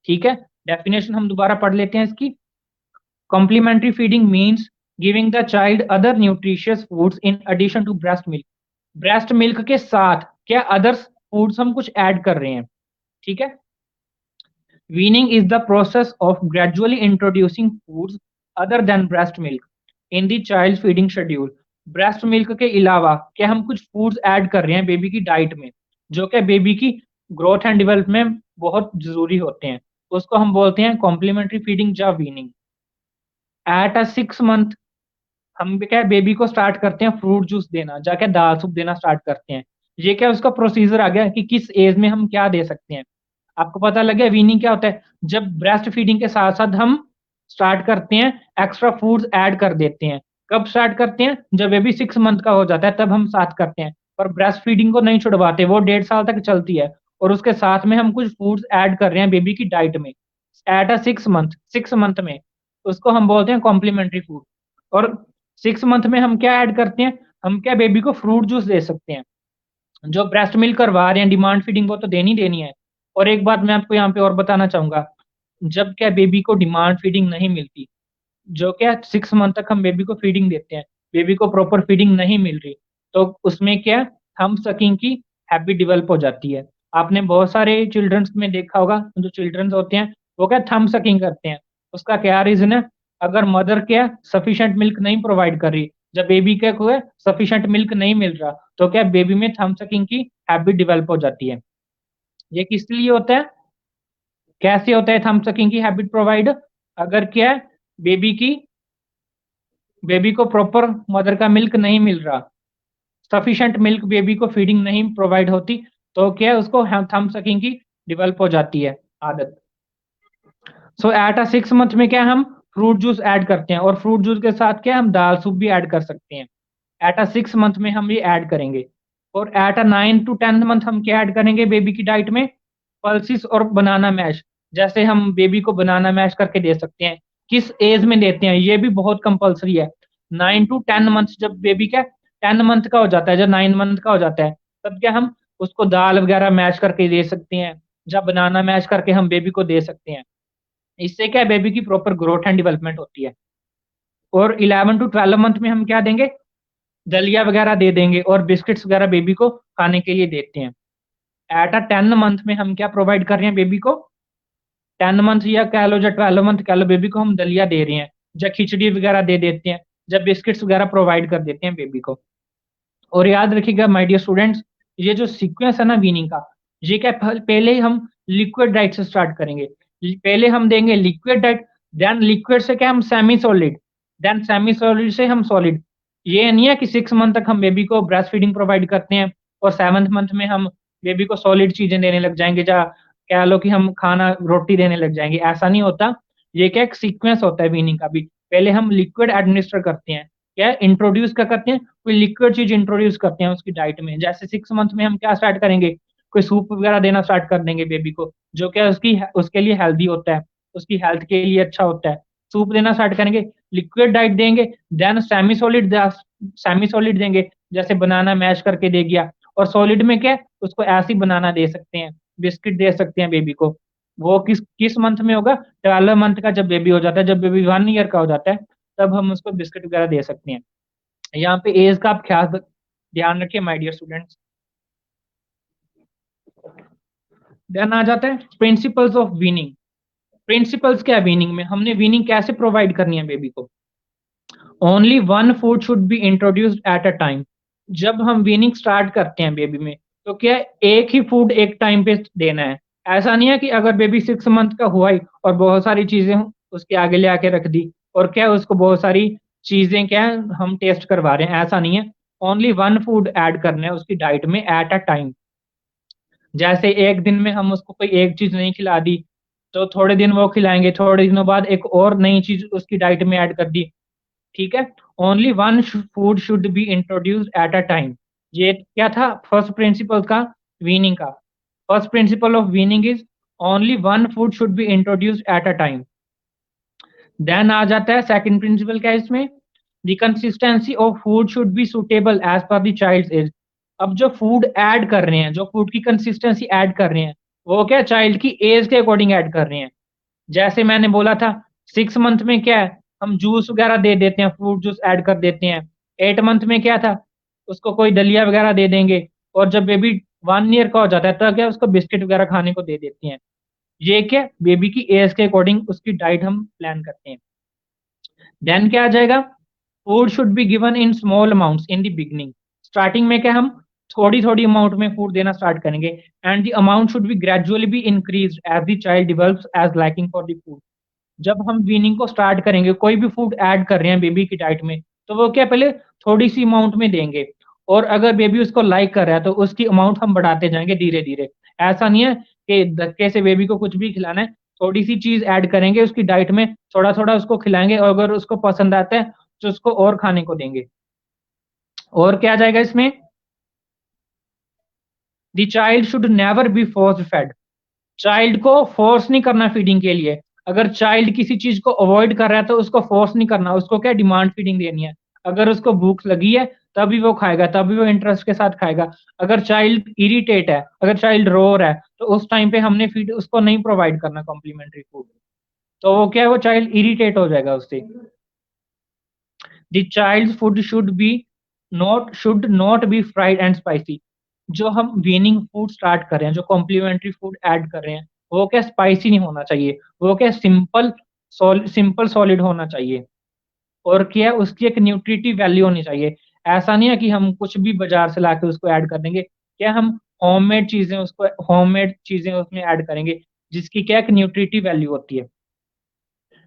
ठीक है, डेफिनेशन हम दोबारा पढ़ लेते हैं इसकी। Complementary feeding means giving the child other nutritious foods in addition to breast milk. Breast milk के साथ क्या अदर्स फूड्स हम कुछ ऐड कर रहे हैं। ठीक है। Weaning is the process of gradually introducing foods other than breast milk in the child feeding schedule. Breast milk के अलावा क्या हम कुछ फूड्स ऐड कर रहे हैं बेबी की डाइट में, जो कि बेबी की ग्रोथ एंड डेवलपमेंट में बहुत जरूरी होते हैं। उसको हम बोलते हैं कॉम्प्लीमेंट्री फीडिंग या वीनिंग। एट अ 6 मंथ हम क्या बेबी को स्टार्ट करते हैं फ्रूट जूस देना, जाके दाल सूप देना स्टार्ट करते हैं। ये क्या उसका प्रोसीजर आ गया कि किस एज में हम क्या दे सकते हैं। आपको पता लग गया वीनिंग क्या होता है। जब ब्रेस्ट फीडिंग के साथ साथ हम स्टार्ट करते हैं एक्स्ट्रा फूड्स ऐड कर देते हैं। कब स्टार्ट करते हैं? जब बेबी 6 मंथ का हो जाता है तब हम स्टार्ट करते हैं। पर ब्रेस्ट फीडिंग को नहीं छुड़वाते, वो 1.5 साल तक चलती है। और उसके साथ में हम कुछ फूड्स ऐड कर रहे हैं बेबी की डाइट में एट अ 6 मंथ में, उसको हम बोलते हैं कॉम्प्लीमेंट्री फूड। और 6 मंथ में हम क्या ऐड करते हैं? हम क्या बेबी को फ्रूट जूस दे सकते हैं। जो ब्रेस्ट मिल्क करवा रहे हैं डिमांड फीडिंग वो तो देनी देनी है। और एक बात मैं आपको यहाँ पे और बताना चाहूंगा, जब क्या बेबी को डिमांड फीडिंग नहीं मिलती, जो क्या 6 मंथ तक हम बेबी को फीडिंग देते हैं, बेबी को प्रॉपर फीडिंग नहीं मिल रही, तो उसमें क्या थंब सकिंग की हैबिट डेवलप हो जाती है। आपने बहुत सारे चिल्ड्रंस में देखा होगा, जो चिल्ड्रंस होते हैं वो क्या थंब सकिंग करते हैं। उसका क्या रीजन है? अगर मदर क्या सफिशिएंट मिल्क नहीं प्रोवाइड कर रही, जब बेबी क्या को सफिशिएंट मिल्क नहीं मिल रहा, तो क्या बेबी में थंब सकिंग की हैबिट डेवलप हो जाती है। ये किस लिए होता है? कैसे होता है थंब सकिंग की हैबिट प्रोवाइड? अगर क्या है बेबी को प्रॉपर मदर का मिल्क नहीं मिल रहा, सफिशिएंट मिल्क बेबी को फीडिंग नहीं प्रोवाइड होती, तो क्या है उसको थंब सकिंग की डेवलप हो जाती है आदत। सो एट अ 6 मंथ में क्या हम फ्रूट जूस ऐड करते हैं, और फ्रूट जूस के साथ क्या हम दाल सूप भी ऐड कर सकते हैं। एट अ 6 मंथ में हम ये ऐड करेंगे। और एट अ 9 to 10 मंथ हम क्या ऐड करेंगे बेबी की डाइट में? पल्सिस और बनाना मैश। जैसे हम बेबी को बनाना मैश करके दे सकते हैं। किस एज में देते हैं ये भी बहुत कंपलसरी है। 9 to 10 मंथ, जब बेबी क्या 10 मंथ का हो जाता है, जब 9 मंथ का हो जाता है, तब क्या हम उसको दाल वगैरह मैश करके दे सकते हैं, या बनाना मैश करके हम बेबी को दे सकते हैं। इससे क्या बेबी की प्रॉपर ग्रोथ एंड डेवलपमेंट होती है। और 11 to 12 मंथ में हम क्या देंगे? दलिया वगैरह दे देंगे और बिस्किट्स वगैरह बेबी को खाने के लिए देते हैं। एट अ 10 मंथ में हम क्या प्रोवाइड कर रहे हैं बेबी को? 10 मंथ या कह लो या 12 मंथ कह लो, बेबी को हम दलिया दे रहे हैं या खिचड़ी वगैरह दे देते हैं, जब बिस्किट्स वगैरह प्रोवाइड कर देते हैं बेबी को। और याद रखिएगा माय डियर स्टूडेंट्स, ये जो सीक्वेंस है ना वीनिंग का, ये क्या पहले ही हम लिक्विड डाइट से स्टार्ट करेंगे। पहले हम देंगे लिक्विड डाइट, देन लिक्विड से क्या हम semi solid, then semi solid से हम सॉलिड। ये नहीं है कि 6 मंथ तक हम बेबी को ब्रेस्ट फीडिंग प्रोवाइड करते हैं और 7th मंथ में हम बेबी को सॉलिड चीजें देने लग जाएंगे, या कह लो कि हम खाना रोटी देने लग जाएंगे। ऐसा नहीं होता। ये क्या एक सीक्वेंस होता है वीनिंग का भी। पहले हम लिक्विड एडमिनिस्टर करते हैं, क्या इंट्रोड्यूस क्या करते हैं, कोई लिक्विड चीज इंट्रोड्यूस करते हैं उसकी डाइट में। जैसे 6 मंथ में हम क्या स्टार्ट करेंगे, कोई सूप वगैरह देना स्टार्ट कर देंगे बेबी को, जो क्या उसकी उसके लिए हेल्दी होता है, उसकी हेल्थ के लिए अच्छा होता है। सूप देना स्टार्ट करेंगे, लिक्विड डाइट देंगे, देन सेमी सॉलिड देंगे, जैसे बनाना मैश करके दे दिया। और सॉलिड में क्या है, उसको ऐसी बनाना दे सकते हैं, बिस्किट दे सकते हैं बेबी को। वो किस किस मंथ में होगा, 12 मंथ का जब बेबी हो जाता है, जब बेबी 1 ईयर का हो जाता है, तब हम उसको बिस्किट वगैरह दे सकते हैं। यहाँ पे एज का आप ध्यान रखिए माय डियर स्टूडेंट्स। देन आ जाता है प्रिंसिपल्स ऑफ वीनिंग। प्रिंसिपल्स क्या है वीनिंग में, हमने वीनिंग कैसे प्रोवाइड करनी है बेबी को। Only one food should be introduced at a time. जब हम वीनिंग स्टार्ट करते हैं बेबी में, तो क्या है, एक ही फूड एक टाइम पे देना है। ऐसा नहीं है कि अगर बेबी 6 मंथ का हुआ ही और बहुत सारी चीजें उसके आगे ले आके रख दी, और क्या उसको बहुत सारी चीजें क्या है हम टेस्ट करवा रहे हैं, ऐसा नहीं है। ओनली वन फूड ऐड करना है उसकी डाइट में एट अ टाइम। जैसे एक दिन में हम उसको कोई एक चीज नहीं खिला दी, तो थोड़े दिन वो खिलाएंगे, थोड़े दिनों बाद एक और नई चीज उसकी डाइट में ऐड कर दी। ठीक है। Only one food should be introduced at a time. ये क्या था फर्स्ट प्रिंसिपल का, वीनिंग का। First principle of weaning is only one food should be introduced at a time. Then आ जाता है सेकंड प्रिंसिपल क्या है इसमें, the consistency of food should be suitable as per the child age. अब जो फूड ऐड कर रहे हैं, जो फूड की कंसिस्टेंसी ऐड कर रहे हैं, वो क्या चाइल्ड की एज के अकॉर्डिंग ऐड कर रहे हैं। जैसे मैंने बोला था 6 मंथ में क्या है, हम जूस वगैरह दे देते हैं, फ्रूट जूस ऐड कर देते हैं। 8 मंथ में क्या था, उसको कोई दलिया वगैरह दे देंगे। और जब बेबी 1 ईयर का हो जाता है, तो क्या उसको बिस्किट वगैरह खाने को दे देते हैं। ये क्या बेबी की एज के अकॉर्डिंग उसकी डाइट हम प्लान करते हैं। देन क्या आ जाएगा, food should be given in small amounts in the beginning. Starting में क्या हम थोड़ी थोड़ी अमाउंट में फूड देना स्टार्ट करेंगे, and the amount should be gradually be increase as the child develops as liking for the food. जब हम वीनिंग को स्टार्ट करेंगे, कोई भी फूड ऐड कर रहे हैं बेबी की डाइट में, तो वो क्या पहले थोड़ी सी अमाउंट में देंगे, और अगर बेबी उसको लाइक कर रहा है तो उसकी अमाउंट हम बढ़ाते जाएंगे धीरे धीरे। ऐसा नहीं है कि धक्के से बेबी को कुछ भी खिलाना है। थोड़ी सी चीज ऐड करेंगे उसकी डाइट में, थोड़ा थोड़ा उसको खिलाएंगे, और अगर उसको पसंद आता है तो उसको और खाने को देंगे। और क्या आ जाएगा इसमें, the child should never be force fade. Child को फोर्स नहीं करना फीडिंग के लिए। अगर चाइल्ड किसी चीज को अवॉइड कर रहा है तो उसको फोर्स नहीं करना, उसको क्या डिमांड फीडिंग देनी है। अगर उसको भूख लगी है तभी वो खाएगा, तभी वो इंटरेस्ट के साथ खाएगा। अगर चाइल्ड इरिटेट है, अगर चाइल्ड रो रहा है, तो उस टाइम पे हमने फीड उसको नहीं प्रोवाइड करना कॉम्प्लीमेंट्री फूड। तो वो क्या है, वो चाइल्ड इरिटेट हो जाएगा उससे। The child food should not B fried and spicy. जो हम वीनिंग फूड स्टार्ट कर रहे हैं, जो कॉम्प्लीमेंट्री फूड ऐड कर रहे हैं, वो क्या स्पाइसी नहीं होना चाहिए, वो क्या सिंपल सॉलिड होना चाहिए। और क्या उसकी एक न्यूट्रिटिव वैल्यू होनी चाहिए। ऐसा नहीं है कि हम कुछ भी बाजार से लाके उसको ऐड कर देंगे, क्या हम होममेड चीजें उसमें ऐड करेंगे, जिसकी क्या एक न्यूट्रिटिव वैल्यू होती है।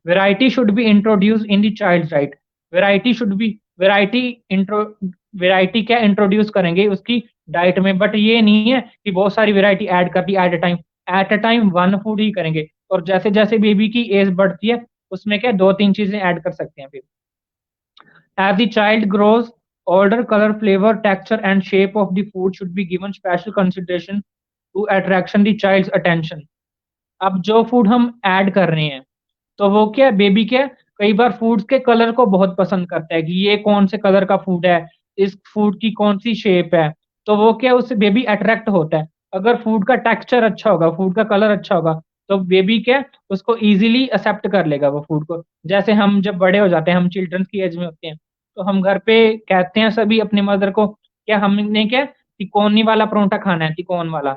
Variety should be introduce in the child right. Variety should be variety intro variety क्या इंट्रोड्यूस करेंगे उसकी डाइट में, बट ये नहीं है कि बहुत सारी वैरायटी ऐड कर दी at a time. At a time one food ही करेंगे, और जैसे जैसे बेबी की एज बढ़ती है, उसमें क्या दो तीन चीजें ऐड कर सकते हैं फिर। As the child grows, order, color, flavor, texture, and shape of the food should be given special consideration to attraction the child's attention. अब जो फूड हम ऐड कर रहे हैं, तो वो क्या बेबी क्या कई बार फूड के कलर को बहुत पसंद करता है, कि ये कौन से कलर का फूड है, इस फूड की कौन सी शेप है। तो वो क्या उससे बेबी अट्रैक्ट होता है। अगर फूड का टेक्सचर अच्छा होगा, फूड का कलर अच्छा होगा, तो बेबी क्या उसको इजीली एक्सेप्ट कर लेगा वो फूड को। जैसे हम जब बड़े हो जाते हैं, हम चिल्ड्रंस की एज में होते हैं, तो हम घर पे कहते हैं सभी अपनी मदर को, क्या हमने क्या तिकोनी वाला परोंठा खाना है, तिकोन वाला।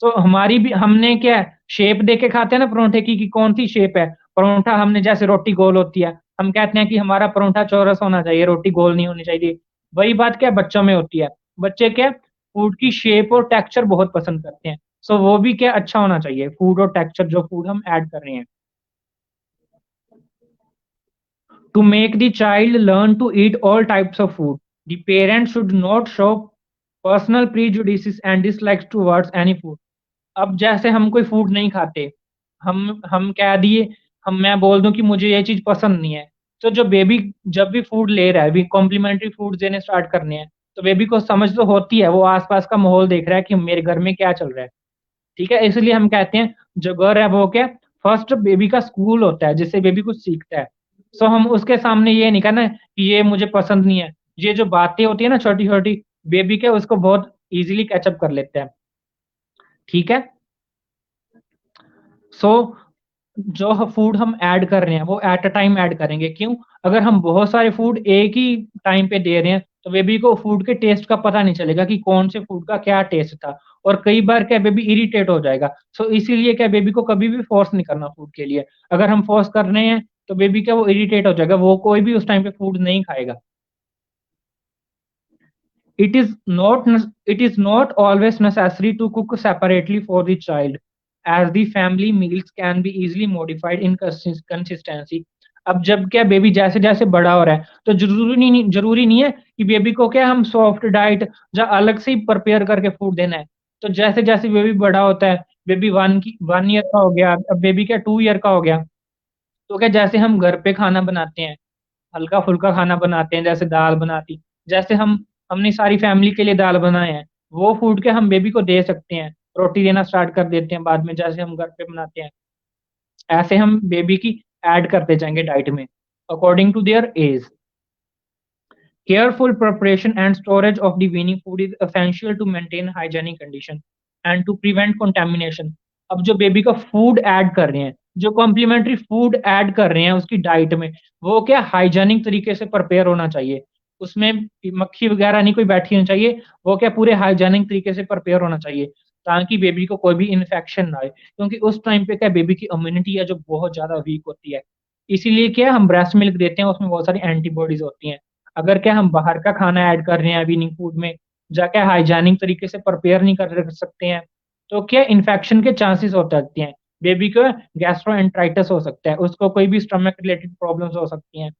तो हमारी भी हमने क्या है, शेप देख के खाते हैं ना परोंठे की कि कौन सी शेप है। परोंठा हमने जैसे रोटी गोल होती है, हम कहते हैं कि हमारा परोंठा चौरस होना चाहिए, रोटी गोल नहीं होनी चाहिए। वही बात क्या बच्चों में होती है। बच्चे क्या फूड की शेप और टेक्सचर बहुत पसंद करते हैं। सो वो भी क्या अच्छा होना चाहिए फूड और टेक्सचर जो फूड हम ऐड कर रहे हैं। To make the child learn to eat all types of food, the parent should not show personal prejudices and dislikes towards any food. अब जैसे हम कोई फूड नहीं खाते, हम कह दिए, हम मैं बोल दूं कि मुझे ये चीज पसंद नहीं है, तो जो बेबी जब भी फूड ले रहा है, भी कॉम्प्लीमेंट्री फूड देने स्टार्ट करने हैं, तो बेबी को समझ तो होती है, वो आसपास का माहौल देख रहा है कि मेरे घर में क्या चल रहा है। ठीक है, इसलिए हम कहते हैं जो घर है वो क्या फर्स्ट बेबी का स्कूल होता है जिससे बेबी कुछ सीखता है। सो हम उसके सामने ये नहीं कहना कि ये मुझे पसंद नहीं है। ये जो बातें होती है ना छोटी छोटी, बेबी के उसको बहुत इजीली कैचअप कर लेते हैं। ठीक है। सो जो फूड हम ऐड कर रहे हैं वो एट अ टाइम ऐड करेंगे। क्यों? अगर हम बहुत सारे फूड एक ही टाइम पे दे रहे हैं तो बेबी को फूड के टेस्ट का पता नहीं चलेगा कि कौन से फूड का क्या टेस्ट था। और कई बार क्या बेबी इरिटेट हो जाएगा। सो इसीलिए क्या बेबी को कभी भी फोर्स नहीं करना फूड के लिए। अगर हम फोर्स कर रहे हैं तो बेबी क्या वो इरिटेट हो जाएगा, वो कोई भी उस टाइम पे फूड नहीं खाएगा। It is not it is not always necessary to cook separately for the child, as the family meals can be easily modified in consistency. अब जब क्या बेबी जैसे जैसे बड़ा हो रहा है तो जरूरी नहीं है कि बेबी को क्या हम सॉफ्ट डाइट या अलग से ही प्रिपेयर करके फूड देना है। तो जैसे जैसे बेबी बड़ा होता है, बेबी 1 ईयर का हो गया, अब बेबी क्या 2 ईयर का हो गया, तो क्या जैसे हम घर पे खाना बनाते हैं, हल्का फुल्का खाना बनाते हैं, जैसे दाल बनाती, जैसे हमने सारी फैमिली के लिए दाल बनाए हैं, वो फूड के हम बेबी को दे सकते हैं। रोटी देना स्टार्ट कर देते हैं बाद में जैसे हम घर पे बनाते हैं। ऐसे हम बेबी की ऐड करते जाएंगे डाइट में according to their age. Careful preparation and storage of the weaning food is essential to maintain hygienic condition and to prevent contamination. अब जो बेबी का फूड ऐड कर रहे हैं, जो कॉम्प्लीमेंट्री फूड ऐड कर रहे हैं उसकी डाइट में, वो क्या हाइजेनिक तरीके से प्रिपेयर होना चाहिए। उसमें मक्खी वगैरह नहीं कोई बैठी होनी चाहिए। वो क्या पूरे हाइजेनिक तरीके से प्रिपेयर होना चाहिए ताकि बेबी को कोई भी इन्फेक्शन ना आए, क्योंकि उस टाइम पे क्या बेबी की इम्यूनिटी है जो बहुत ज्यादा वीक होती है। इसीलिए क्या हम ब्रेस्ट मिल्क देते हैं, उसमें बहुत सारी एंटीबॉडीज होती हैं। अगर क्या हम बाहर का खाना ऐड कर रहे हैं वीनिंग फूड में, जाके हाइजीनिक तरीके से प्रिपेयर नहीं कर सकते हैं, तो क्या इन्फेक्शन के चांसेस हो सकते हैं। बेबी को गैस्ट्रोएंटराइटिस हो सकता है, उसको कोई भी स्टमक रिलेटेड प्रॉब्लम्स हो सकती हैं।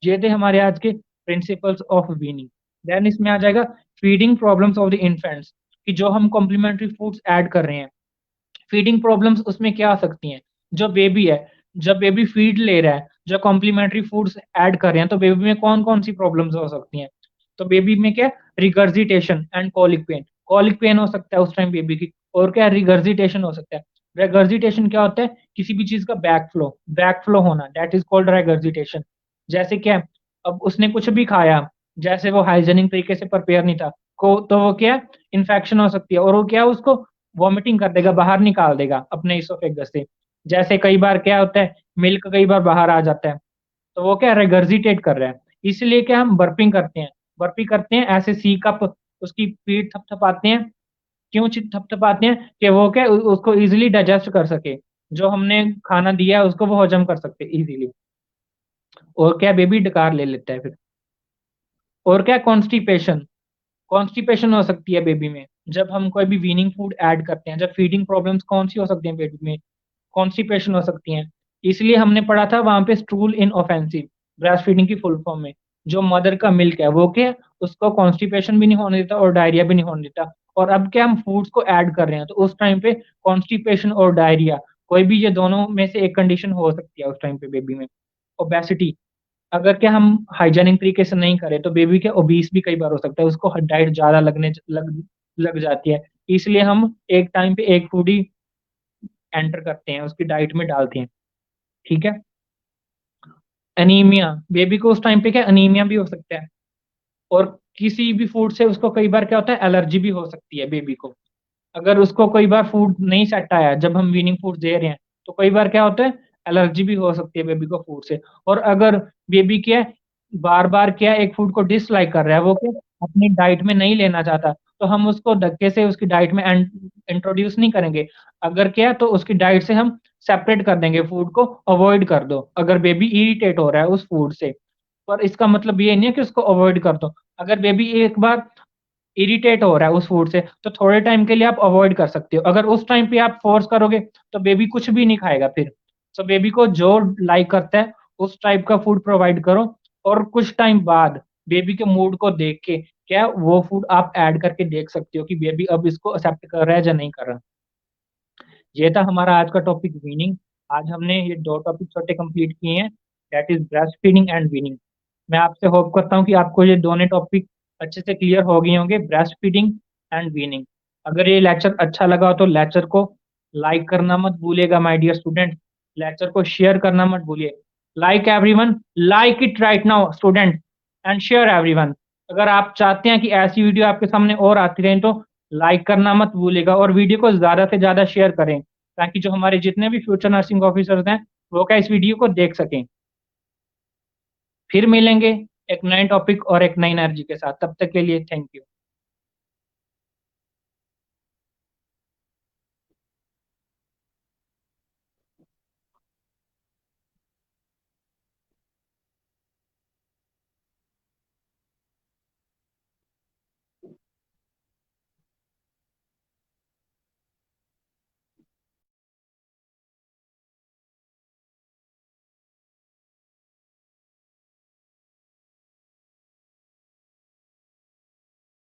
ये थे हमारे आज के प्रिंसिपल्स ऑफ वीनिंग। देन इसमें आ जाएगा feeding problems of the infants, कि जो हम कॉम्प्लीमेंट्री फूड्स ऐड कर रहे हैं, फीडिंग प्रॉब्लम्स उसमें क्या आ सकती हैं। जो बेबी है, जब बेबी फीड ले रहा है, जो कॉम्प्लीमेंट्री फूड्स ऐड कर रहे हैं, तो बेबी में कौन कौन सी प्रॉब्लम्स हो सकती हैं। तो बेबी में क्या regurgitation and colic pain, colic pain हो सकता है उस टाइम बेबी की, और क्या रिगर्जिटेशन हो सकता है। रेगर्जिटेशन क्या होता है, किसी भी चीज का बैक फ्लो होना, दैट इज कॉल्ड रेगर्जिटेशन। जैसे क्या, अब उसने कुछ भी खाया, जैसे वो हाइजेनिक तरीके से प्रिपेयर नहीं था, को तो वो क्या इन्फेक्शन हो सकती है, और वो क्या उसको वॉमिटिंग कर देगा, बाहर निकाल देगा अपने इसोफेगस से। जैसे कई बार क्या होता है, मिल्क कई बार बाहर आ जाता है, तो वो क्या रेगर्जिटेट कर रहा है। इसलिए क्या हम बर्पिंग करते हैं, बर्पी करते हैं ऐसे सी कप उसकी पीठ थपथपाते हैं। क्यों थपथपाते हैं कि वो क्या उसको इजीली डाइजेस्ट कर सके, जो हमने खाना दिया है उसको वो हजम कर सकते इजीली। और क्या बेबी डकार ले लेता है फिर। और क्या कॉन्स्टिपेशन, कॉन्स्टिपेशन हो सकती है बेबी में जब हम कोई भी वीनिंग फूड ऐड करते हैं। जब फीडिंग प्रॉब्लम्स कौन सी हो सकती हैं बेबी में, कॉन्स्टिपेशन हो सकती हैं। इसलिए हमने पढ़ा था वहां पे स्टूल इन ऑफेंसिव, ब्रेस्ट फीडिंग की फुल फॉर्म में। जो मदर का मिल्क है वो क्या उसको कॉन्स्टिपेशन भी नहीं होने देता और डायरिया भी नहीं होने देता। और अब क्या हम फूड्स को ऐड कर रहे हैं तो उस टाइम पे कॉन्स्टिपेशन और डायरिया, कोई भी ये दोनों में से एक कंडीशन हो सकती है उस टाइम पे बेबी में। ओबेसिटी, अगर क्या हम हाइजेनिक तरीके से नहीं करें तो बेबी क्या ओबीस भी कई बार हो सकता है, उसको डाइट ज्यादा लग जाती है। इसलिए हम एक टाइम पे एक फूड ही एंटर करते हैं उसकी डाइट में डालते हैं। ठीक है। एनीमिया, बेबी को उस टाइम पे क्या अनीमिया भी हो सकता है। और किसी भी फूड से उसको कई बार क्या होता है एलर्जी भी हो सकती है बेबी को। अगर उसको कई बार फूड नहीं सेट आया जब हम वीनिंग फूड दे रहे हैं, तो कई बार क्या होता है एलर्जी भी हो सकती है बेबी को फूड से। और अगर बेबी क्या बार बार क्या एक फूड को डिसलाइक कर रहा है, वो क्या अपनी डाइट में नहीं लेना चाहता, तो हम उसको धक्के से उसकी डाइट में इंट्रोड्यूस नहीं करेंगे। अगर क्या तो उसकी डाइट से हम सेपरेट कर देंगे, फूड को अवॉइड कर दो अगर बेबी इरिटेट हो रहा है उस फूड से। पर इसका मतलब ये नहीं है कि उसको अवॉइड कर दो। अगर बेबी एक बार इरिटेट हो रहा है उस फूड से तो थोड़े टाइम के लिए आप अवॉइड कर सकते हो। अगर उस टाइम पे आप फोर्स करोगे तो बेबी कुछ भी नहीं खाएगा फिर। तो बेबी को जो लाइक करता है उस टाइप का फूड प्रोवाइड करो, और कुछ टाइम बाद बेबी के मूड को देख के क्या वो फूड आप ऐड करके देख सकते हो कि बेबी अब इसको एक्सेप्ट कर रहा है या नहीं कर रहा। ये था हमारा आज का टॉपिक वीनिंग। आज हमने ये 2 टॉपिक छोटे कंप्लीट किए हैं, that is breast feeding and weaning. मैं आपसे होप करता हूँ कि आपको ये दोनों टॉपिक अच्छे से क्लियर हो गए होंगे, ब्रेस्ट फीडिंग एंड वीनिंग। अगर ये लेक्चर अच्छा लगा हो तो लेक्चर को लाइक करना मत भूलिएगा माय डियर स्टूडेंट। लेक्चर को शेयर करना मत भूलिए। Like everyone, like it right now student, and share everyone. अगर आप चाहते हैं कि ऐसी वीडियो आपके सामने और आती रहें तो लाइक करना मत भूलिएगा, और वीडियो को ज्यादा से ज्यादा शेयर करें ताकि जो हमारे जितने भी फ्यूचर नर्सिंग ऑफिसर्स हैं वो क्या इस वीडियो को देख सकें। फिर मिलेंगे एक नए टॉपिक और एक नई एनर्जी के साथ। तब तक के लिए थैंक यू।